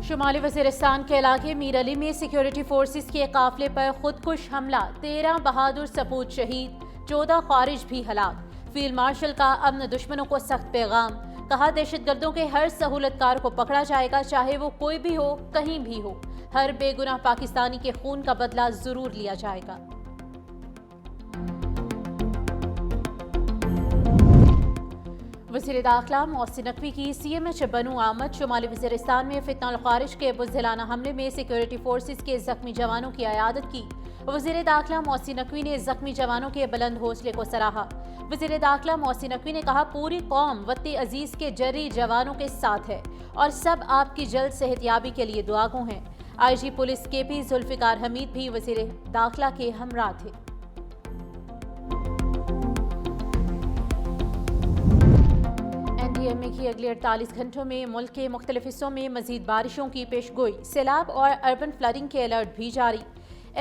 شمالی وزیرستان کے علاقے میر علی میں سیکیورٹی فورسز کے قافلے پر خودکش حملہ، 13 بہادر سپوت شہید، 14 خارج بھی ہلاک۔ فیلڈ مارشل کا امن دشمنوں کو سخت پیغام، کہا دہشت گردوں کے ہر سہولت کار کو پکڑا جائے گا، چاہے وہ کوئی بھی ہو، کہیں بھی ہو۔ ہر بے گناہ پاکستانی کے خون کا بدلہ ضرور لیا جائے گا۔ وزیر داخلہ محسن نقوی کی سی ایم ایچ بنو آمد۔ شمالی وزیرستان میں فتنہ الخوارج کے بزدلانہ حملے میں سیکیورٹی فورسز کے زخمی جوانوں کی عیادت کی۔ وزیر داخلہ محسن نقوی نے زخمی جوانوں کے بلند حوصلے کو سراہا۔ وزیر داخلہ محسن نقوی نے کہا پوری قوم وطن عزیز کے جری جوانوں کے ساتھ ہے اور سب آپ کی جلد صحت یابی کے لیے دعا گو ہیں۔ آئی جی پولیس کے پی ذوالفقار حمید بھی وزیر داخلہ کے ہمراہ تھے۔ NDMA کی اگلے 48 گھنٹوں میں ملک کے مختلف حصوں میں مزید بارشوں کی پیش گوئی، سیلاب اور اربن فلڈنگ کے الرٹ بھی جاری۔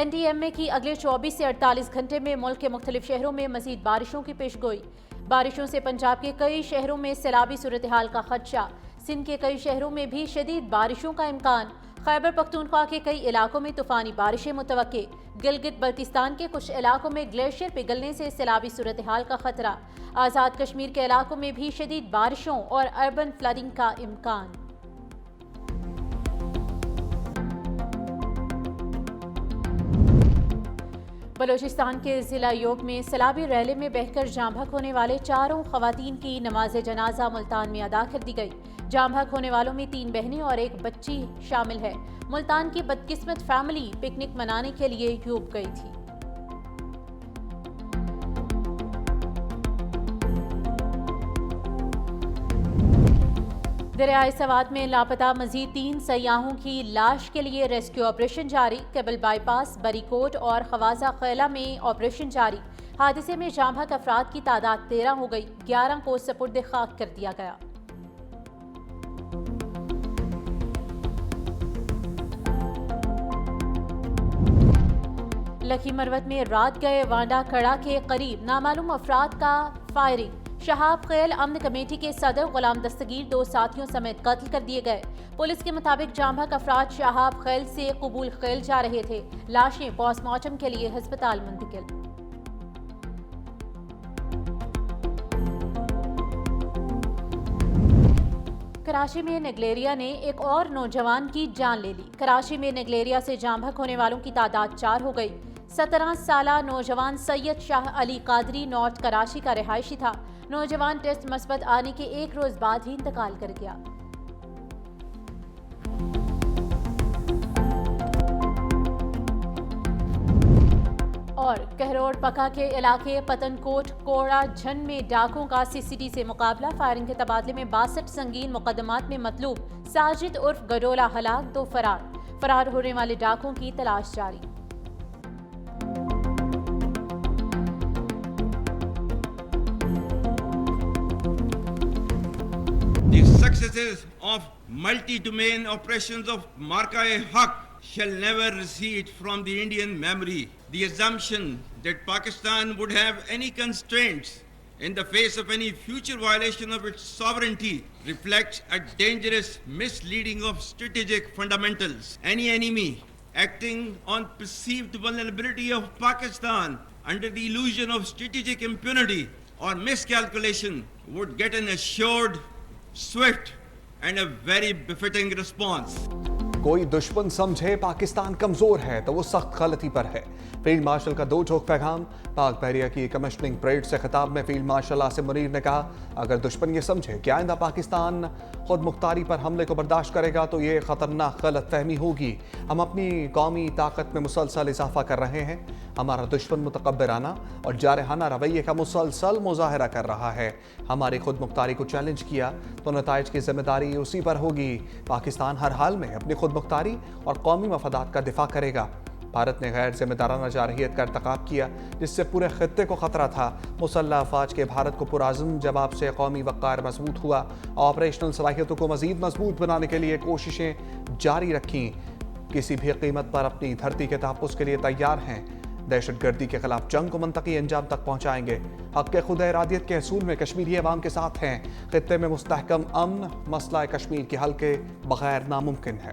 NDMA کی اگلے 24 سے 48 گھنٹے میں ملک کے مختلف شہروں میں مزید بارشوں کی پیش گوئی۔ بارشوں سے پنجاب کے کئی شہروں میں سیلابی صورتحال کا خدشہ، سندھ کے کئی شہروں میں بھی شدید بارشوں کا امکان، خیبر پختونخوا کے کئی علاقوں میں طوفانی بارشیں متوقع، گلگت بلتستان کے کچھ علاقوں میں گلیشیئر پگھلنے سے سیلابی صورتحال کا خطرہ، آزاد کشمیر کے علاقوں میں بھی شدید بارشوں اور اربن فلڈنگ کا امکان۔ بلوچستان کے ضلع یوب میں سیلابی ریلے میں بہہ کر جاں بحق ہونے والے 4 خواتین کی نماز جنازہ ملتان میں ادا کر دی گئی۔ جاں بحق ہونے والوں میں 3 بہنیں اور ایک بچی شامل ہے۔ ملتان کی بدقسمت فیملی پکنک منانے کے لیے یوب گئی تھی۔ دریائے سوات میں لاپتہ مزید 3 سیاحوں کی لاش کے لیے ریسکیو آپریشن جاری، کیبل بائی پاس، بری کوٹ اور خوازہ خیلہ میں آپریشن جاری۔ حادثے میں جاں بحق افراد کی تعداد 13 ہو گئی، 11 کو سپرد خاک کر دیا گیا۔ لکھی مروت میں رات گئے وانڈا کڑا کے قریب نامعلوم افراد کا فائرنگ، شہاب خیل امن کمیٹی کے صدر غلام دستگیر 2 ساتھیوں سمیت قتل کر دیے گئے۔ پولیس کے مطابق جاں بحق افراد شہاب خیل سے قبول خیل جا رہے تھے، لاشیں پوسٹ مارٹم کے لیے ہسپتال منتقل۔ کراچی میں نیگلیریا نے ایک اور نوجوان کی جان لے لی۔ کراچی میں نیگلیریا سے جاں بحق ہونے والوں کی تعداد 4 ہو گئی۔ 17 سالہ نوجوان سید شاہ علی قادری نارتھ کراچی کا رہائشی تھا۔ نوجوان ٹیسٹ مثبت آنے کے 1 روز بعد ہی انتقال کر گیا۔ اور کہروڑ پکا کے علاقے پتن کوٹ کوڑا جھن میں ڈاکوں کا CCT سے مقابلہ، فائرنگ کے تبادلے میں 62 سنگین مقدمات میں مطلوب ساجد عرف گڈولا ہلاک، 2 فرار ہونے والے ڈاکوں کی تلاش جاری۔ The successes of multi-domain operations of Marka-e-Haq shall never recede from the Indian memory. The assumption that Pakistan would have any constraints in the face of any future violation of its sovereignty reflects a dangerous misleading of strategic fundamentals. Any enemy acting on perceived vulnerability of Pakistan under the illusion of strategic impunity or miscalculation would get an assured, swift and a very befitting response. کوئی دشمن سمجھے پاکستان کمزور ہے تو وہ سخت غلطی پر ہے۔ فیلڈ مارشل کا 2 ٹوک پیغام۔ پاک بحریہ کی کمیشننگ پریڈ سے خطاب میں فیلڈ مارشل عاصم منیر نے کہا اگر دشمن یہ سمجھے کہ آئندہ پاکستان خود مختاری پر حملے کو برداشت کرے گا تو یہ خطرناک غلط فہمی ہوگی۔ ہم اپنی قومی طاقت میں مسلسل اضافہ کر رہے ہیں۔ ہمارا دشمن متکبرانہ اور جارحانہ رویے کا مسلسل مظاہرہ کر رہا ہے۔ ہماری خود مختاری کو چیلنج کیا تو نتائج کی ذمہ داری اسی پر ہوگی۔ پاکستان ہر حال میں اپنی خود مختاری اور قومی مفادات کا دفاع کرے گا۔ بھارت نے غیر ذمہ دارانہ جارحیت کا ارتکاب کیا جس سے پورے خطے کو خطرہ تھا۔ مسلح افواج کے بھارت کو پرعزم جواب سے قومی وقار مضبوط ہوا۔ آپریشنل صلاحیتوں کو مزید مضبوط بنانے کے لیے کوششیں جاری رکھیں۔ کسی بھی قیمت پر اپنی دھرتی کے تحفظ کے لیے تیار ہیں۔ دہشت گردی کے خلاف جنگ کو منطقی انجام تک پہنچائیں گے۔ حق کے خود ارادیت کے حصول میں کشمیری عوام کے ساتھ ہیں۔ خطے میں مستحکم امن مسئلہ کشمیر کے حل کے بغیر ناممکن ہے۔